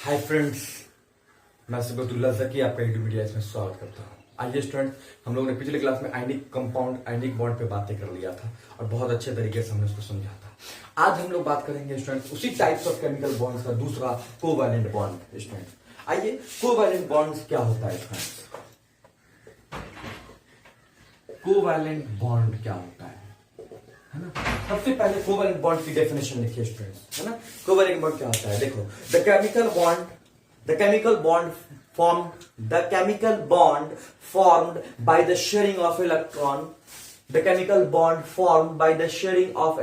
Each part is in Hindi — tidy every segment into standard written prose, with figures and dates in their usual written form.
हाय फ्रेंड्स, मैं सबतुल्ला ज़की आपका यूट्यूब वीडियो में स्वागत करता हूँ। आइए स्टूडेंट, हम लोगों ने पिछले क्लास में आयनिक कंपाउंड आयनिक बॉन्ड पे बातें कर लिया था और बहुत अच्छे तरीके से हमने उसको समझा था। आज हम लोग बात करेंगे स्टूडेंट उसी टाइप्स ऑफ केमिकल बॉन्ड्स का दूसरा कोवैलेंट बॉन्ड। स्टूडेंट आइए, कोवैलेंट बॉन्ड्स क्या होता है फ्रेंड्स? कोवैलेंट बॉन्ड क्या होता है ना? सबसे पहले कोवैलेंट बॉन्ड की डेफिनेशन लिखिए स्टूडेंट्स, है ना। कोवैलेंट बॉन्ड क्या होता है? देखो, the chemical bond formed by the sharing of electron, the chemical bond formed by the sharing of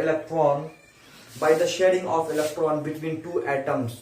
electron between two atoms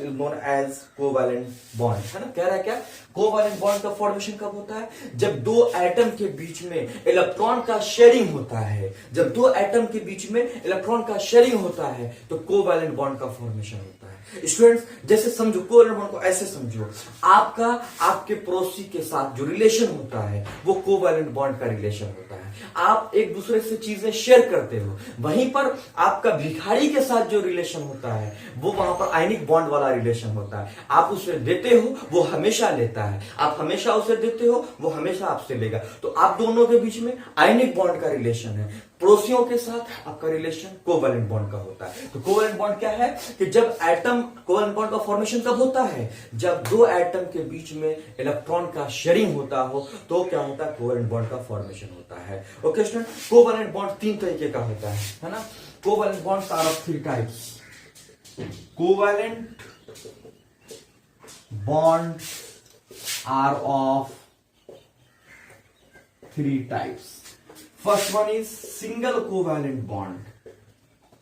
is known as covalent bond, है ना। कह रहा है क्या? कोवैलेंट बॉन्ड का फॉर्मेशन कब होता है? जब दो एटम के बीच में इलेक्ट्रॉन का शेयरिंग होता है। जब दो एटम के बीच में इलेक्ट्रॉन का शेयरिंग होता है तो कोवैलेंट बॉन्ड का फॉर्मेशन होता है। स्टूडेंट्स, जैसे समझो, कोवैलेंट बॉन्ड को ऐसे समझो, आपका आपके पड़ोसी के साथ जो रिलेशन होता है वो कोवैलेंट बॉन्ड का रिलेशन होता है। आप एक दूसरे से चीजें शेयर करते हो। वहीं पर आपका भिखारी के साथ जो रिलेशन होता है वो वहां पर आयनिक बॉन्ड वाला रिलेशन होता है। आप उसे देते हो, वो हमेशा लेता है। आप हमेशा उसे देते हो, वो हमेशा आपसे लेगा। तो आप दोनों के बीच में आयनिक बॉन्ड का रिलेशन है। पड़ोसियों के साथ आपका रिलेशन कोवैलेंट बॉन्ड का होता है। तो कोवैलेंट बॉन्ड क्या है कि जब एटम, कोवैलेंट बॉन्ड का फॉर्मेशन कब होता है? जब दो एटम के बीच में इलेक्ट्रॉन का शेयरिंग होता हो तो क्या होता है? कोवैलेंट बॉन्ड का फॉर्मेशन होता है। ओके स्टूडेंट, कोवैलेंट बॉन्ड तीन तरीके का होता है ना। Covalent bonds are of three types. Covalent bond are of three types. First one is single covalent bond.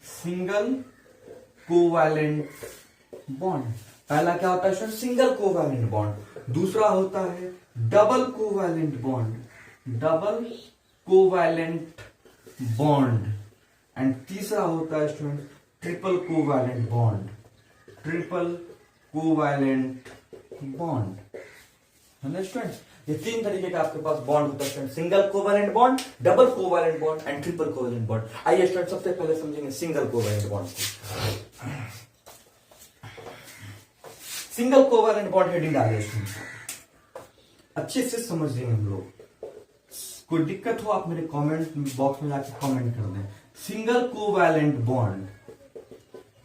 Single covalent bond. पहला क्या होता है? Single covalent bond. दूसरा होता है double covalent bond. Double covalent bond. And तीसरा होता है student triple covalent bond. Triple covalent bond, है ना स्टूडेंट्स। ये तीन तरीके का आपके पास बॉन्ड होता है, single covalent bond, double covalent bond and triple covalent bond. आइए स्टूडेंट, सबसे पहले समझेंगे सिंगल कोवैलेंट बॉन्ड को। सिंगल कोवैलेंट बॉन्ड हेडिंग डालिए स्टूडेंट, अच्छे से समझ लेंगे हम लोग। कोई दिक्कत हो आप मेरे कमेंट बॉक्स में जाके कमेंट कर दें। Single covalent bond,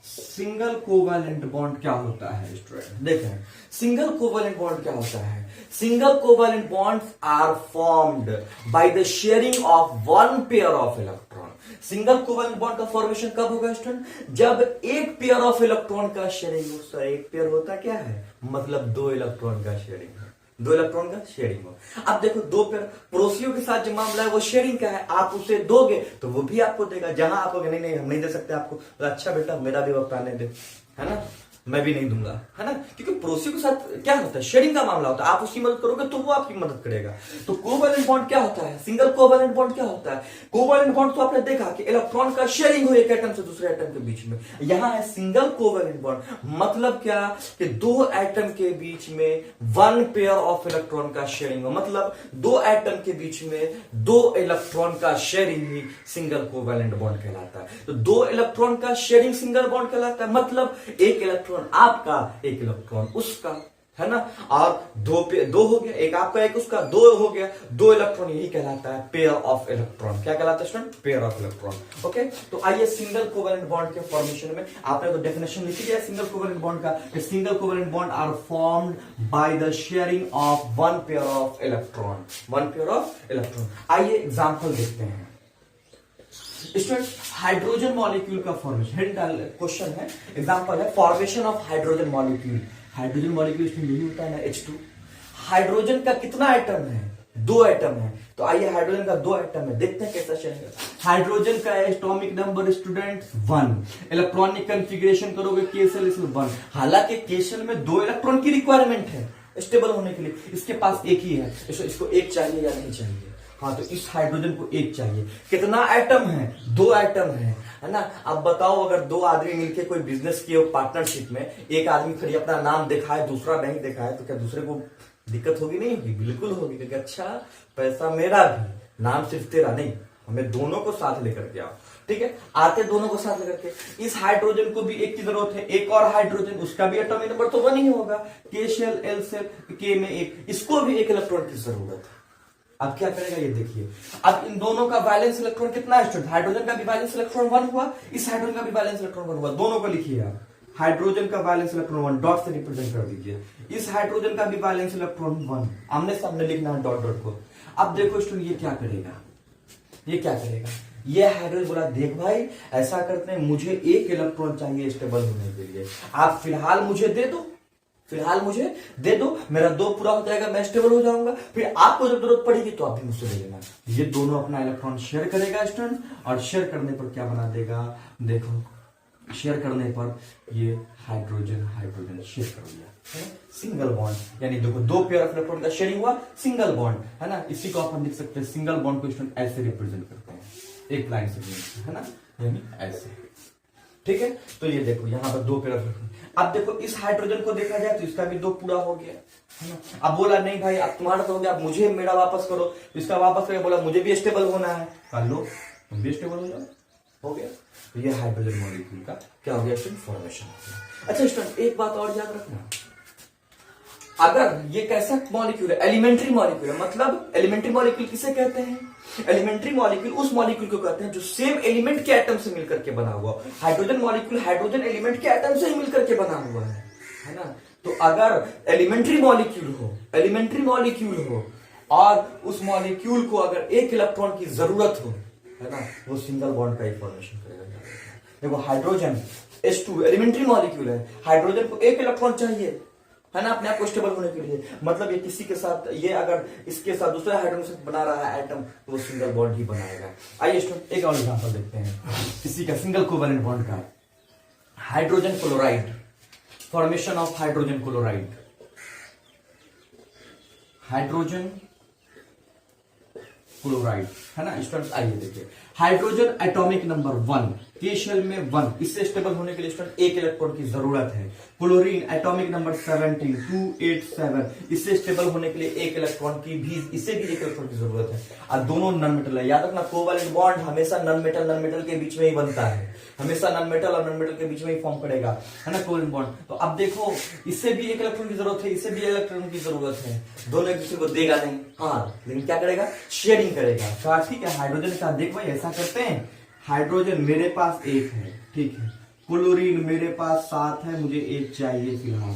single covalent bond क्या होता है स्टूडेंट? देखें, सिंगल कोवैलेंट बॉन्ड क्या होता है? Single covalent bonds are formed by the sharing of one pair of electron. Single covalent bond का फॉर्मेशन कब होगा स्टूडेंट? जब एक पेयर ऑफ इलेक्ट्रॉन का शेयरिंग हो। सर, एक पेयर होता क्या है? मतलब दो इलेक्ट्रॉन का शेयरिंग हो। दो इलेक्ट्रॉन का शेयरिंग हो। अब देखो, दो पेयर पड़ोसियों के साथ जो मामला है वो शेयरिंग का है। आप उसे दोगे तो वो भी आपको देगा। जहां आप नहीं नहीं हम नहीं दे सकते आपको, तो अच्छा बेटा मेरा भी वक्त आने दे, है ना, मैं भी नहीं दूंगा, है ना। क्योंकि पड़ोसियों के साथ क्या होता है? शेयरिंग का मामला होता है। आप उसकी मदद करोगे तो वो आपकी मदद करेगा। तो कोवैलेंट बॉन्ड क्या होता है? सिंगल कोवैलेंट बॉन्ड क्या होता है? कोवैलेंट बॉन्ड तो आपने देखा कि इलेक्ट्रॉन का शेयरिंग हो एक एटम से दूसरे एटम के बीच में। यहां है सिंगल कोवैलेंट बॉन्ड, मतलब क्या कि दो एटम के बीच में वन पेयर ऑफ इलेक्ट्रॉन का शेयरिंग हो। मतलब दो एटम के बीच में दो इलेक्ट्रॉन का शेयरिंग ही सिंगल कोवैलेंट बॉन्ड कहलाता है। तो दो इलेक्ट्रॉन का शेयरिंग सिंगल बॉन्ड कहलाता है। मतलब एक इलेक्ट्रॉन आपका, एक इलेक्ट्रॉन उसका, है ना। और दो हो गया, एक आपका एक उसका, दो हो गया, दो इलेक्ट्रॉन, यही कहलाता है पेयर ऑफ इलेक्ट्रॉन। क्या कहलाता है student? Pair of electron. Okay, तो आइए सिंगल कोवैलेंट बॉन्ड के फॉर्मेशन में आपने तो डेफिनेशन लिखी है सिंगल कोवैलेंट बॉन्ड का। Single covalent bond are formed by the sharing of one pair of electron. One pair of electron. आइए एग्जाम्पल देखते हैं स्टूडेंट। हाइड्रोजन मॉलिक्यूल का फॉर्मेशन, क्वेश्चन है, एग्जांपल है formation of hydrogen molecule. Hydrogen molecule इसमें यही होता है ना, H2। हाइड्रोजन का कितना एटम है? दो एटम है। तो आइए हाइड्रोजन का दो एटम है, देखते हैं कैसा चलेगा। हाइड्रोजन का atomic number student 1। Electronic configuration करोगे केसेल, इसमें 1। हालांकि केसेल में दो इलेक्ट्रॉन की रिक्वायरमेंट है स्टेबल होने के लिए। इसके पास एक ही है, इसको एक चाहिए या नहीं चाहिए? हाँ, तो इस हाइड्रोजन को एक चाहिए। कितना एटम है? दो एटम है ना। अब बताओ, अगर दो आदमी मिलके कोई बिजनेस किए पार्टनरशिप में, एक आदमी खड़ी अपना नाम दिखाए, दूसरा नहीं दिखाए, तो क्या दूसरे को दिक्कत होगी? नहीं होगी, बिल्कुल होगी। क्योंकि अच्छा, पैसा मेरा भी, नाम सिर्फ तेरा नहीं, हमें दोनों को साथ लेकर के आओ। ठीक है, आते दोनों को साथ लेकर के। इस हाइड्रोजन को भी एक की जरूरत है, एक और हाइड्रोजन, उसका भी एटॉमिक नंबर तो 1 ही होगा, के शेल एल शेल के में एक, इसको भी एक इलेक्ट्रॉन की जरूरत है। अब क्या करेगा ये देखिए, अब इन दोनों का वैलेंस इलेक्ट्रॉन कितना है स्टूडेंट, हाइड्रोजन का भी वैलेंस इलेक्ट्रॉन 1 हुआ, इस हाइड्रोजन का भी वैलेंस इलेक्ट्रॉन 1 हुआ, दोनों को लिखिए आप, हाइड्रोजन का वैलेंस इलेक्ट्रॉन 1 डॉट से रिप्रेजेंट कर दीजिए, इस हाइड्रोजन का भी वैलेंस इलेक्ट्रॉन 1 आमने सामने लिखना है डॉट डॉट को। अब देखो स्टूडेंट ये क्या करेगा, ये क्या करेगा, ये हाइड्रोजन बोला देख भाई ऐसा करते हैं, मुझे एक इलेक्ट्रॉन चाहिए स्टेबल होने के लिए, आप फिलहाल मुझे दे दो, फिलहाल मुझे दे दो, मेरा 2 पूरा हो जाएगा, मैं स्टेबल हो जाऊंगा, फिर आपको जब जरूरत पड़ेगी तो आप भी मुझसे ले लेना। ये दोनों अपना इलेक्ट्रॉन शेयर करेगा स्टूडेंट, और शेयर करने पर क्या बना देगा, देखो शेयर करने पर ये हाइड्रोजन हाइड्रोजन शेयर कर दिया, सिंगल बॉन्ड, यानी देखो 2 पेयर ऑफ इलेक्ट्रॉन का शेयरिंग हुआ, सिंगल बॉन्ड है ना। इसी को अपन लिख सकते हैं, सिंगल बॉन्ड को स्टूडेंट ऐसे रिप्रेजेंट करते हैं, एक लाइन से है ना, यानी ऐसे, ठीक है। तो ये देखो यहां पर 2 पेयर, अब देखो इस हाइड्रोजन को देखा जाए तो इसका भी 2 पूरा हो गया है ना। अब बोला नहीं भाई अब तुम्हारा तो हो गया, अब मुझे मेरा वापस करो, तो इसका वापस करके बोला मुझे भी स्टेबल होना है, कर लो तुम भी स्टेबल हो जाओ, हो गया। तो ये हाइड्रोजन मॉलिक्यूल का क्या हो गया स्टूडेंट, फॉर्मेशन हो गया। अच्छा स्टूडेंट एक बात और याद रखना, अगर ये कैसा मॉलिक्यूल है, एलिमेंट्री मॉलिक्यूल है, मतलब एलिमेंट्री मॉलिक्यूल किसे कहते हैं, एलिमेंट्री मॉलिक्यूल उस मॉलिक्यूल को कहते हैं जो सेम एलिमेंट के एटम से मिलकर के बना हुआ। हाइड्रोजन मॉलिक्यूल हाइड्रोजन एलिमेंट के एटम से ही मिलकर के बना हुआ है ना। तो अगर एलिमेंट्री मॉलिक्यूल हो और उस मॉलिक्यूल को अगर एक इलेक्ट्रॉन की जरूरत हो, है ना, वो सिंगल बॉन्ड का फॉर्मेशन करेगा। देखो हाइड्रोजन H2 एलिमेंट्री मॉलिक्यूल है, हाइड्रोजन को एक इलेक्ट्रॉन चाहिए, है ना, अपने आप को स्टेबल होने के लिए, मतलब ये किसी के साथ, ये अगर इसके साथ दूसरा हाइड्रोजन से बना रहा है एटम तो वो सिंगल बॉन्ड ही बनाएगा। आइए स्टूडेंट एक और एग्जांपल देखते हैं किसी का सिंगल कोवैलेंट बॉन्ड का, hydrogen chloride, formation of hydrogen chloride, hydrogen chloride है ना स्टूडेंट। आइए देखिए, हाइड्रोजन एटॉमिक नंबर 1, के शेल में 1, इससे स्टेबल होने के लिए स्टूडेंट एक इलेक्ट्रॉन की जरूरत है। क्लोरीन एटॉमिक नंबर 17, 287, इससे स्टेबल होने के लिए एक इलेक्ट्रॉन की भी, इसे भी एक इलेक्ट्रॉन की जरूरत है। और दोनों नॉन मेटल है, याद रखना कोवैलेंट बॉन्ड हमेशा नॉन मेटल के बीच में ही बनता है, हमेशा नॉन मेटल और नॉन मेटल के बीच में ही फॉर्म करेगा, है ना कोवैलेंट बॉन्ड। तो अब देखो इससे भी एक इलेक्ट्रॉन की जरूरत है, इससे भी इलेक्ट्रॉन की जरूरत है, दोनों एक दूसरे को देगा नहीं, हाँ लेकिन क्या करेगा, शेयरिंग करेगा। ठीक है, हाइड्रोजन का देख भाई ऐसा करते हैं, हाइड्रोजन मेरे पास 1 है, ठीक है, क्लोरीन मेरे पास 7 है, मुझे 1 चाहिए फिलहाल,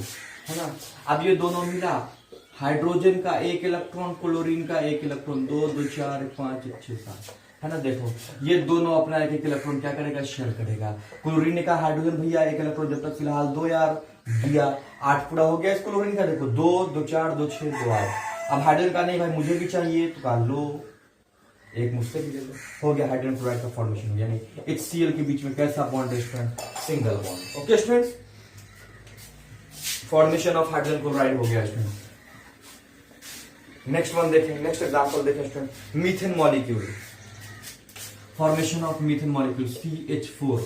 है ना। अब ये दोनों मिला, हाइड्रोजन का 1 इलेक्ट्रॉन, क्लोरीन का 1 इलेक्ट्रॉन, 2 2 4 5 6 7, है ना। देखो ये दोनों अपना 1 इलेक्ट्रॉन क्या करेगा, शेयर करेगा। क्लोरीन का हाइड्रोजन भैया 1 इलेक्ट्रॉन जब तक फिलहाल 2 यार दिया, 8 पूरा हो गया इस क्लोरीन का, देखो 2 2 4 2 6 2 8। अब हाइड्रोजन का नहीं भाई मुझे भी चाहिए, तो कहा लो एक मुझसे भी ले लो, हो गया हाइड्रोजन क्लोराइड का फॉर्मेशन, यानी HCl के बीच में कैसा बॉन्ड है student, single bond. Okay students, formation of hydrogen chloride हो गया स्टूडेंट। नेक्स्ट वन देखें, नेक्स्ट एग्जांपल देखें student, methane molecule, formation of methane molecule CH4,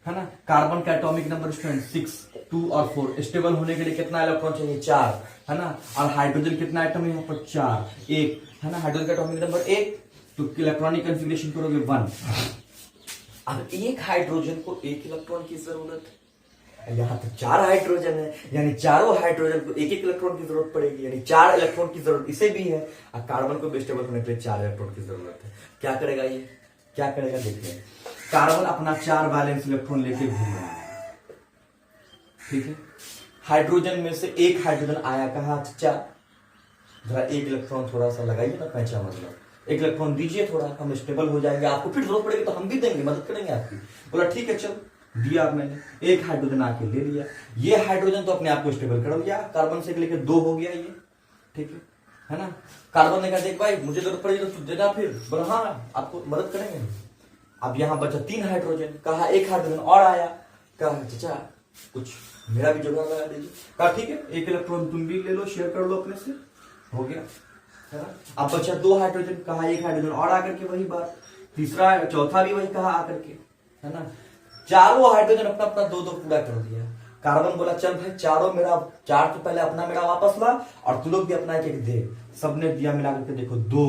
है ना। कार्बन का एटॉमिक नंबर स्टूडेंट 6, 2 और 4, स्टेबल होने के लिए कितना इलेक्ट्रॉन चाहिए, 4, है ना। और हाइड्रोजन कितना एटम है यहाँ पर, 4, 1, है ना, हाइड्रोजन का एटॉमिक नंबर 1, तो इलेक्ट्रॉनिक कॉन्फ़िगरेशन करोगे 1। अब एक हाइड्रोजन को 1 इलेक्ट्रॉन की जरूरत है, यहाँ तो 4 हाइड्रोजन है, यानी चारों हाइड्रोजन को 1 इलेक्ट्रॉन की जरूरत पड़ेगी, यानी 4 इलेक्ट्रॉन की जरूरत इसे भी है, और कार्बन को भी स्टेबल होने के लिए 4 इलेक्ट्रॉन की जरूरत है। क्या करेगा ये, क्या करेगा देखिए, कार्बन अपना 4 वैलेंस इलेक्ट्रॉन लेके घूम रहा है, ठीक है। हाइड्रोजन में से 1 हाइड्रोजन आया कहा, चाचा जरा 1 इलेक्ट्रॉन थोड़ा सा लगाइए ना, पैंचा मतलब 1 इलेक्ट्रॉन दीजिए, थोड़ा हम स्टेबल हो जाएंगे, आपको फिर जरूरत पड़ेगी तो हम भी देंगे, मदद करेंगे आपकी। बोला ठीक है चल, दिया आप मैंने 1 हाइड्रोजन आके ले लिया, ये हाइड्रोजन तो अपने आप को स्टेबल कर लिया, कार्बन से लेकर 2 हो गया ये, ठीक है ना। कार्बन ने कहा देख भाई मुझे जरूरत पड़ेगी तो तू देना, फिर बोला हाँ आपको मदद करेंगे। अब यहाँ बचा 3 हाइड्रोजन, कहा 1 हाइड्रोजन और आया, कहा चाचा कुछ मेरा भी जुगाड़ लगा दीजिए, कहा ठीक है 1 इलेक्ट्रॉन तुम भी ले लो, शेयर कर लो अपने से, हो गया, है ना। अब बचा 2 हाइड्रोजन, कहा 1 हाइड्रोजन और आकर के वही बात, तीसरा चौथा भी वही कहा आकर के, है ना। चारों हाइड्रोजन अपना अपना 2-2 पूरा कर दिया। कार्बन बोला चल भाई चारों मेरा 4 तो पहले अपना मेरा वापस ला, और तू लोग भी अपना 1-1 दे, सबने दिया, मिला करके देखो 2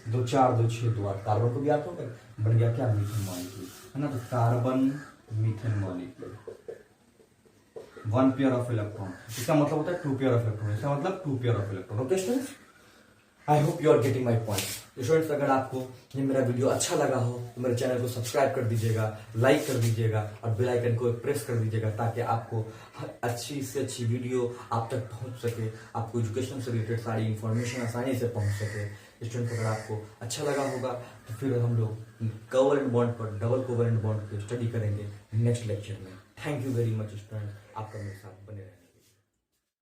2 4 2 6 2 8, कार्बन को भी 8 हो गए, बन गया क्या, मीथेन मॉलिक्यूल, है ना, तो carbon methane molecule, 1 pair of electron, इसका मतलब होता है 2 पेयर ऑफ इलेक्ट्रॉन, इसका मतलब 2 pair of electron. Okay students, I hope you are getting my point. Students, अगर आपको ये मेरा वीडियो अच्छा लगा हो तो मेरे चैनल को सब्सक्राइब कर दीजिएगा, लाइक कर दीजिएगा और बेल आइकन को प्रेस कर दीजिएगा, ताकि आपको अच्छी से अच्छी वीडियो आप तक पहुंच सके, आपको एजुकेशन से रिलेटेड सारी इंफॉर्मेशन आसानी से पहुंच सके। स्टूडेंट्स, अगर आपको अच्छा लगा होगा तो फिर हम लोग कोवैलेंट बॉन्ड पर, डबल कोवैलेंट बॉन्ड की स्टडी करेंगे नेक्स्ट लेक्चर में। Thank you very much student, आपका मेरे साथ बने रहें।